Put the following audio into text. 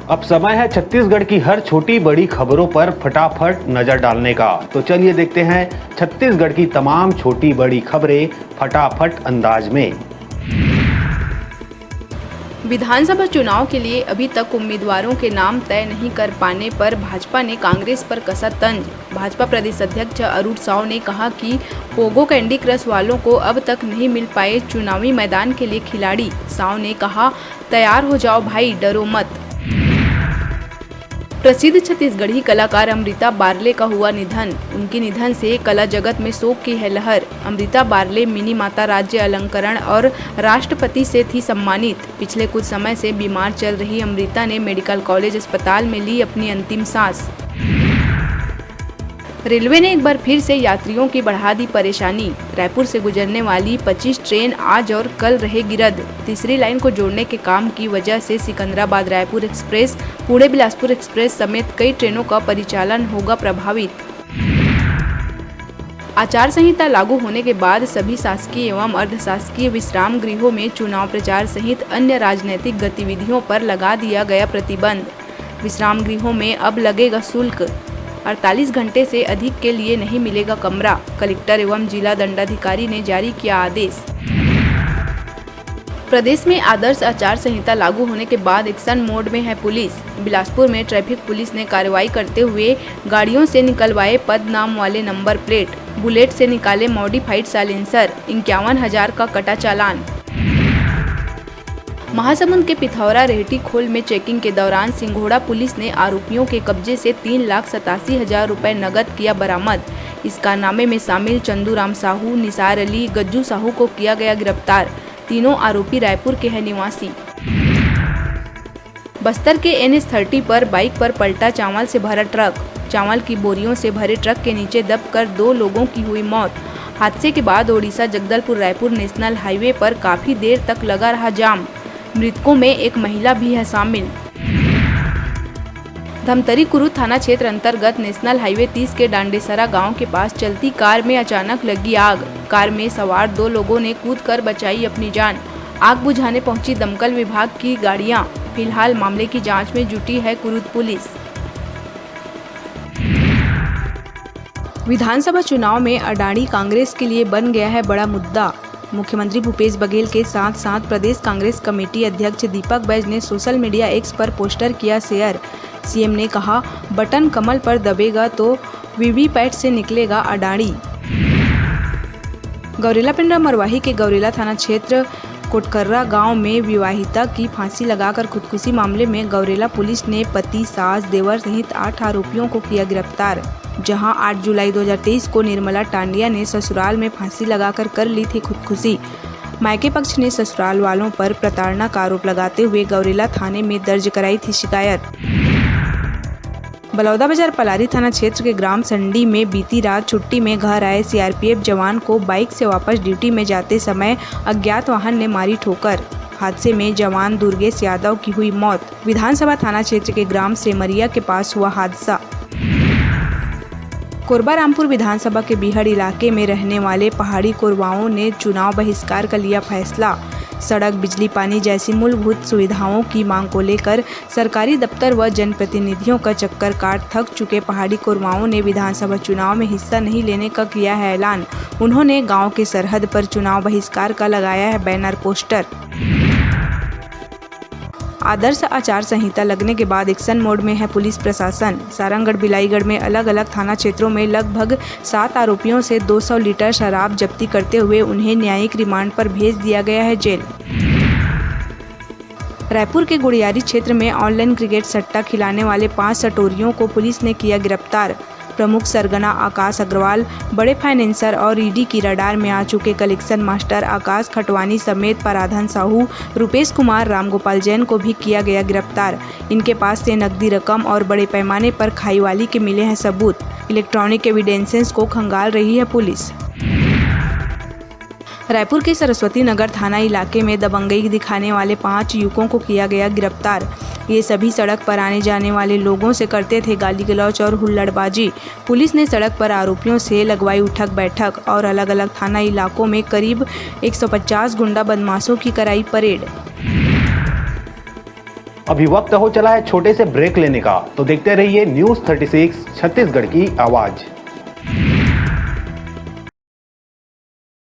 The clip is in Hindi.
अब समय है छत्तीसगढ़ की हर छोटी बड़ी खबरों पर फटाफट नजर डालने का। तो चलिए देखते हैं छत्तीसगढ़ की तमाम छोटी बड़ी खबरें फटाफट अंदाज में। विधानसभा चुनाव के लिए अभी तक उम्मीदवारों के नाम तय नहीं कर पाने पर भाजपा ने कांग्रेस पर कसा तंज। भाजपा प्रदेश अध्यक्ष अरुण साव ने कहा कि पोगो कैंडी क्रश वालों को अब तक नहीं मिल पाए चुनावी मैदान के लिए खिलाड़ी। साव ने कहा, तैयार हो जाओ भाई, डरो मत। प्रसिद्ध छत्तीसगढ़ी कलाकार अमृता बारले का हुआ निधन। उनके निधन से कला जगत में शोक की है लहर। अमृता बारले मिनी माता राज्य अलंकरण और राष्ट्रपति से थी सम्मानित। पिछले कुछ समय से बीमार चल रही अमृता ने मेडिकल कॉलेज अस्पताल में ली अपनी अंतिम सांस। रेलवे ने एक बार फिर से यात्रियों की बढ़ा दी परेशानी। रायपुर से गुजरने वाली 25 ट्रेन आज और कल रहेगी रद्द। तीसरी लाइन को जोड़ने के काम की वजह से सिकंदराबाद रायपुर एक्सप्रेस, पुणे बिलासपुर एक्सप्रेस समेत कई ट्रेनों का परिचालन होगा प्रभावित। आचार संहिता लागू होने के बाद सभी शासकीय एवं अर्धशासकीय विश्राम गृहों में चुनाव प्रचार सहित अन्य राजनीतिक गतिविधियों पर लगा दिया गया प्रतिबंध। विश्राम गृहों में अब लगेगा शुल्क। 48 घंटे से अधिक के लिए नहीं मिलेगा कमरा। कलेक्टर एवं जिला दंडाधिकारी ने जारी किया आदेश। प्रदेश में आदर्श आचार संहिता लागू होने के बाद एक्शन मोड में है पुलिस। बिलासपुर में ट्रैफिक पुलिस ने कार्रवाई करते हुए गाड़ियों से निकलवाए पद नाम वाले नंबर प्लेट, बुलेट से निकाले मॉडिफाइड साइलेंसर, 51,000 का कटा चालान। महासमुंद के पिथौरा रेहटी खोल में चेकिंग के दौरान सिंघोड़ा पुलिस ने आरोपियों के कब्जे से 3,87,000 रुपए नकद किया बरामद। इस कारनामे में शामिल चंदू राम साहू, निसार अली, गज्जू साहू को किया गया गिरफ्तार। तीनों आरोपी रायपुर के हैं निवासी। बस्तर के NH30 पर बाइक पर पलटा चावल से भरा ट्रक। चावल की बोरियों से भरे ट्रक के नीचे दबकर 2 लोगों की हुई मौत। हादसे के बाद ओडिशा जगदलपुर रायपुर नेशनल हाईवे पर काफी देर तक लगा रहा जाम। मृतकों में एक महिला भी है शामिल। धमतरी कुरुद थाना क्षेत्र अंतर्गत नेशनल हाईवे 30 के डांडेसरा गांव के पास चलती कार में अचानक लगी आग। कार में सवार 2 लोगों ने कूदकर बचाई अपनी जान। आग बुझाने पहुंची दमकल विभाग की गाड़ियां। फिलहाल मामले की जांच में जुटी है कुरुद पुलिस। विधानसभा चुनाव में अडानी कांग्रेस के लिए बन गया है बड़ा मुद्दा। मुख्यमंत्री भूपेश बघेल के साथ साथ प्रदेश कांग्रेस कमेटी अध्यक्ष दीपक बैज ने सोशल मीडिया एक्स पर पोस्टर किया शेयर। सीएम ने कहा, बटन कमल पर दबेगा तो वीवीपैट से निकलेगा अडानी। गौरेला पिंडा मरवाही के गौरेला थाना क्षेत्र कोटकर्रा गांव में विवाहिता की फांसी लगाकर खुदकुशी मामले में गौरेला पुलिस ने पति, सास, देवर सहित 8 आरोपियों को किया गिरफ्तार। जहां 8 जुलाई 2023 को निर्मला टांडिया ने ससुराल में फांसी लगाकर कर ली थी खुदकुशी। मायके पक्ष ने ससुराल वालों पर प्रताड़ना का आरोप लगाते हुए गौरेला थाने में दर्ज कराई थी शिकायत। बलौदाबाजार पलारी थाना क्षेत्र के ग्राम संडी में बीती रात छुट्टी में घर आए सीआरपीएफ जवान को बाइक से वापस ड्यूटी में जाते समय अज्ञात वाहन ने मारी ठोकर। हादसे में जवान दुर्गेश यादव की हुई मौत। विधानसभा थाना क्षेत्र के ग्राम सेमरिया के पास हुआ हादसा। कोरबा रामपुर विधानसभा के बिहड़ इलाके में रहने वाले पहाड़ी कोरवाओं ने चुनाव बहिष्कार का लिया फैसला। सड़क, बिजली, पानी जैसी मूलभूत सुविधाओं की मांग को लेकर सरकारी दफ्तर व जनप्रतिनिधियों का चक्कर काट थक चुके पहाड़ी कोरवाओं ने विधानसभा चुनाव में हिस्सा नहीं लेने का किया है ऐलान। उन्होंने गांव के सरहद पर चुनाव बहिष्कार का लगाया है बैनर पोस्टर। आदर्श आचार संहिता लगने के बाद एक्शन मोड में है पुलिस प्रशासन। सारंगढ़, बिलाईगढ़ में अलग अलग थाना क्षेत्रों में लगभग 7 आरोपियों से 200 लीटर शराब जब्ती करते हुए उन्हें न्यायिक रिमांड पर भेज दिया गया है जेल। रायपुर के गुड़ियारी क्षेत्र में ऑनलाइन क्रिकेट सट्टा खिलाने वाले 5 सटोरियों को पुलिस ने किया गिरफ्तार। प्रमुख सरगना आकाश अग्रवाल, बड़े फाइनेंसर और ईडी की रडार में आ चुके कलेक्शन मास्टर आकाश खटवानी समेत पराधन साहू, रुपेश कुमार, रामगोपाल जैन को भी किया गया गिरफ्तार। इनके पास से नकदी रकम और बड़े पैमाने पर खाईवाली के मिले हैं सबूत। इलेक्ट्रॉनिक एविडेंसेस को खंगाल रही है पुलिस। रायपुर के सरस्वती नगर थाना इलाके में दबंगई दिखाने वाले 5 युवकों को किया गया गिरफ्तार। ये सभी सड़क पर आने जाने वाले लोगों से करते थे गाली गलौज और हुल्लड़बाजी। पुलिस ने सड़क पर आरोपियों से लगवाई उठक बैठक और अलग अलग थाना इलाकों में करीब 150 गुंडा बदमाशों की कराई परेड। अभी वक्त हो चला है छोटे से ब्रेक लेने का, तो देखते रहिए न्यूज़ 36 छत्तीसगढ़ की आवाज़।